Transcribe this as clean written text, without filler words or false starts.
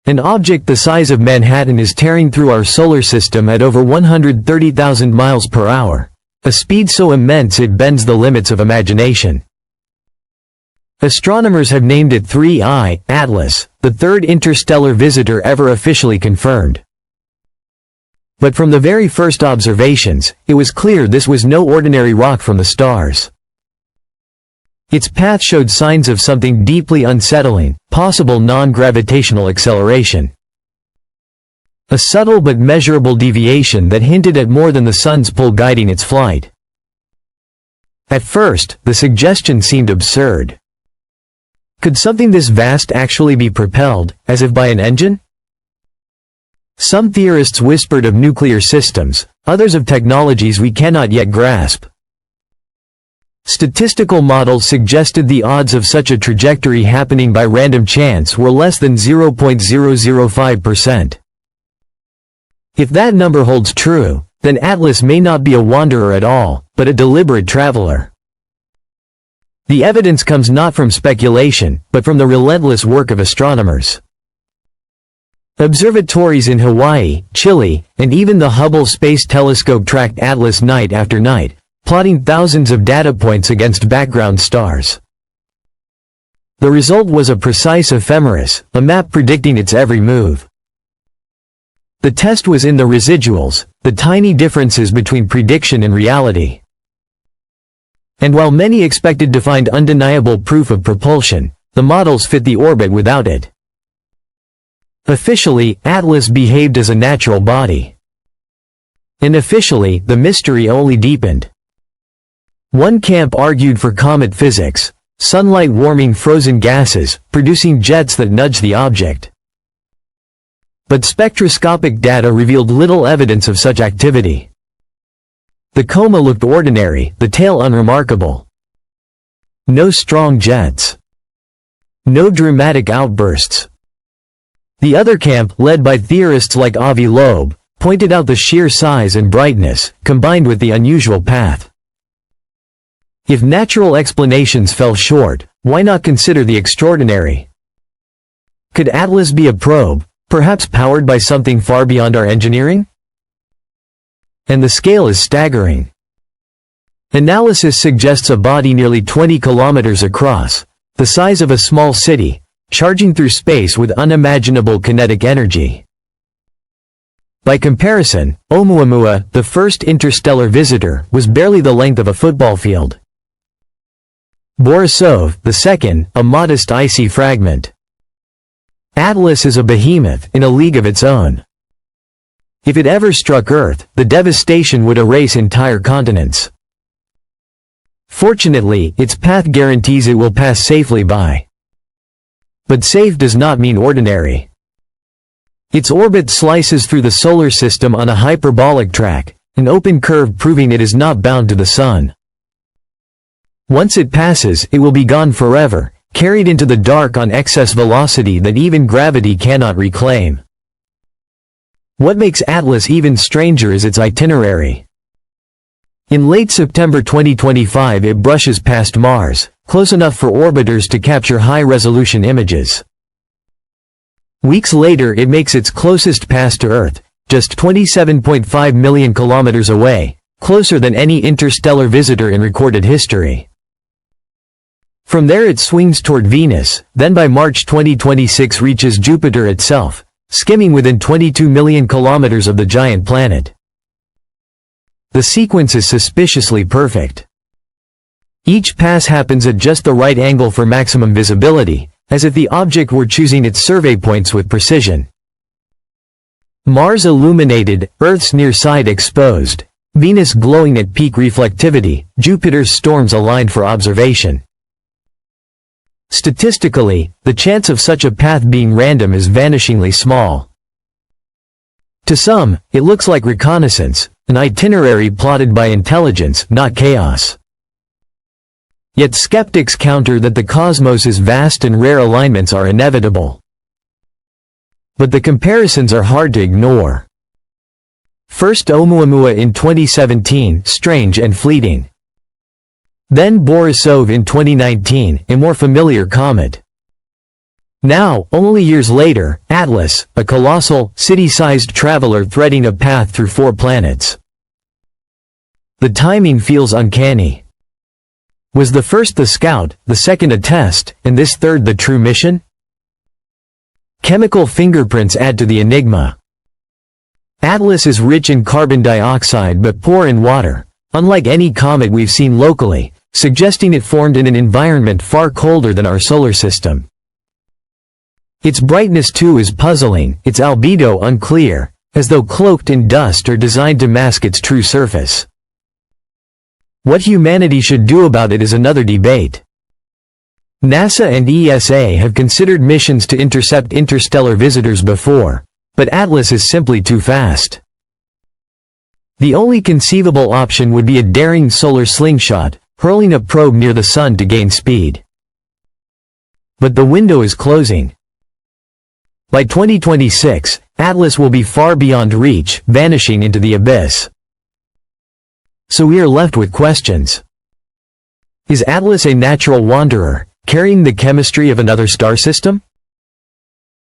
An object the size of Manhattan is tearing through our solar system at over 130,000 miles per hour, a speed so immense it bends the limits of imagination. Astronomers have named it 3I, Atlas, the third interstellar visitor ever officially confirmed. But from the very first observations, it was clear this was no ordinary rock from the stars. Its path showed signs of something deeply unsettling, possible non-gravitational acceleration. A subtle but measurable deviation that hinted at more than the sun's pull guiding its flight. At first, the suggestion seemed absurd. Could something this vast actually be propelled, as if by an engine? Some theorists whispered of nuclear systems, others of technologies we cannot yet grasp. Statistical models suggested the odds of such a trajectory happening by random chance were less than 0.005%. If that number holds true, then Atlas may not be a wanderer at all, but a deliberate traveler. The evidence comes not from speculation, but from the relentless work of astronomers. Observatories in Hawaii, Chile, and even the Hubble Space Telescope tracked Atlas night after night, plotting thousands of data points against background stars. The result was a precise ephemeris, a map predicting its every move. The test was in the residuals, the tiny differences between prediction and reality. And while many expected to find undeniable proof of propulsion, the models fit the orbit without it. Officially, Atlas behaved as a natural body. Unofficially, the mystery only deepened. One camp argued for comet physics, sunlight warming frozen gases, producing jets that nudge the object. But spectroscopic data revealed little evidence of such activity. The coma looked ordinary, the tail unremarkable. No strong jets. No dramatic outbursts. The other camp, led by theorists like Avi Loeb, pointed out the sheer size and brightness, combined with the unusual path. If natural explanations fell short, why not consider the extraordinary? Could Atlas be a probe, perhaps powered by something far beyond our engineering? And the scale is staggering. Analysis suggests a body nearly 20 kilometers across, the size of a small city, charging through space with unimaginable kinetic energy. By comparison, Oumuamua, the first interstellar visitor, was barely the length of a football field. Borisov, the second, a modest icy fragment. Atlas is a behemoth, in a league of its own. If it ever struck Earth, the devastation would erase entire continents. Fortunately, its path guarantees it will pass safely by. But safe does not mean ordinary. Its orbit slices through the solar system on a hyperbolic track, an open curve proving it is not bound to the sun. Once it passes, it will be gone forever, carried into the dark on excess velocity that even gravity cannot reclaim. What makes Atlas even stranger is its itinerary. In late September 2025 it brushes past Mars, close enough for orbiters to capture high-resolution images. Weeks later it makes its closest pass to Earth, just 27.5 million kilometers away, closer than any interstellar visitor in recorded history. From there it swings toward Venus, then by March 2026 reaches Jupiter itself, skimming within 22 million kilometers of the giant planet. The sequence is suspiciously perfect. Each pass happens at just the right angle for maximum visibility, as if the object were choosing its survey points with precision. Mars illuminated, Earth's near side exposed, Venus glowing at peak reflectivity, Jupiter's storms aligned for observation. Statistically, the chance of such a path being random is vanishingly small. To some, it looks like reconnaissance, an itinerary plotted by intelligence, not chaos. Yet skeptics counter that the cosmos is vast and rare alignments are inevitable. But the comparisons are hard to ignore. First Oumuamua in 2017, strange and fleeting. Then Borisov in 2019, a more familiar comet. Now, only years later, Atlas, a colossal, city-sized traveler threading a path through 4 planets. The timing feels uncanny. Was the first the scout, the second a test, and this third the true mission? Chemical fingerprints add to the enigma. Atlas is rich in carbon dioxide but poor in water, unlike any comet we've seen locally, suggesting it formed in an environment far colder than our solar system. Its brightness too is puzzling, its albedo unclear, as though cloaked in dust or designed to mask its true surface. What humanity should do about it is another debate. NASA and ESA have considered missions to intercept interstellar visitors before, but Atlas is simply too fast. The only conceivable option would be a daring solar slingshot, hurling a probe near the Sun to gain speed. But the window is closing. By 2026, Atlas will be far beyond reach, vanishing into the abyss. So we are left with questions. Is Atlas a natural wanderer, carrying the chemistry of another star system?